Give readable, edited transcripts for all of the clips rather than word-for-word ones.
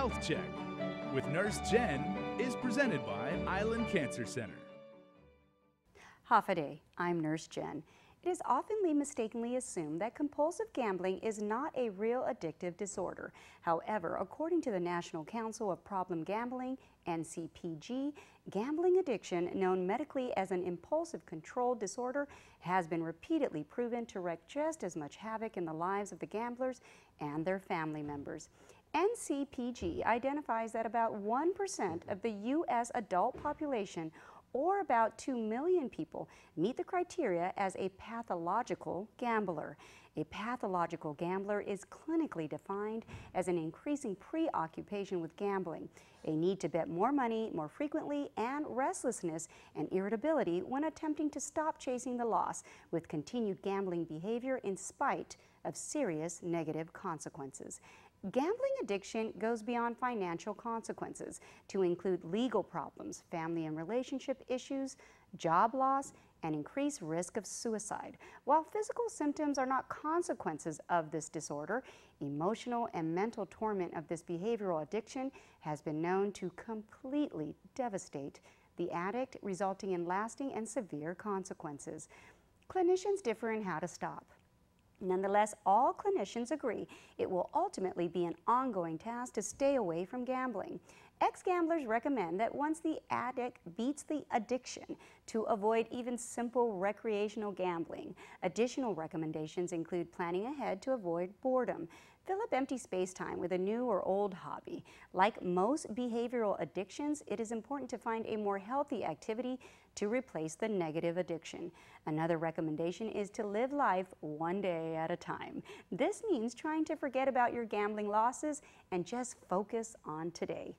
Health Check with Nurse Jenn is presented by Island Cancer Center. Hafa Day, I'm Nurse Jenn. It is often mistakenly assumed that compulsive gambling is not a real addictive disorder. However, according to the National Council of Problem Gambling, NCPG, gambling addiction, known medically as an impulsive control disorder, has been repeatedly proven to wreak just as much havoc in the lives of the gamblers and their family members. NCPG identifies that about 1% of the U.S. adult population, or about 2 million people, meet the criteria as a pathological gambler. A pathological gambler is clinically defined as an increasing preoccupation with gambling, a need to bet more money more frequently, and restlessness and irritability when attempting to stop chasing the loss, with continued gambling behavior in spite of serious negative consequences. Gambling addiction goes beyond financial consequences to include legal problems, family and relationship issues, job loss, and increased risk of suicide. While physical symptoms are not consequences of this disorder, emotional and mental torment of this behavioral addiction has been known to completely devastate the addict, resulting in lasting and severe consequences. Clinicians differ in how to stop. Nonetheless, all clinicians agree it will ultimately be an ongoing task to stay away from gambling. Ex-gamblers recommend that once the addict beats the addiction, to avoid even simple recreational gambling. Additional recommendations include planning ahead to avoid boredom. Fill up empty space time with a new or old hobby. Like most behavioral addictions, it is important to find a more healthy activity to replace the negative addiction. Another recommendation is to live life one day at a time. This means trying to forget about your gambling losses and just focus on today.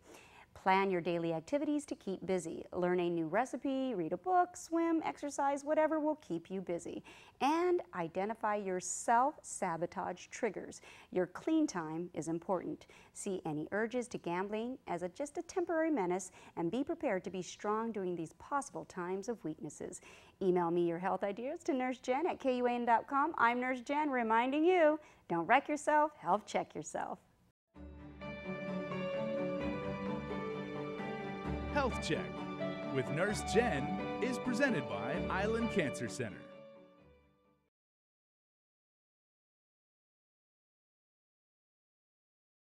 Plan your daily activities to keep busy. Learn a new recipe, read a book, swim, exercise, whatever will keep you busy. And identify your self-sabotage triggers. Your clean time is important. See any urges to gambling as just a temporary menace, and be prepared to be strong during these possible times of weaknesses. Email me your health ideas to nursejen@kuan.com. I'm Nurse Jenn, reminding you, don't wreck yourself, health check yourself. Health Check with Nurse Jenn is presented by Island Cancer Center.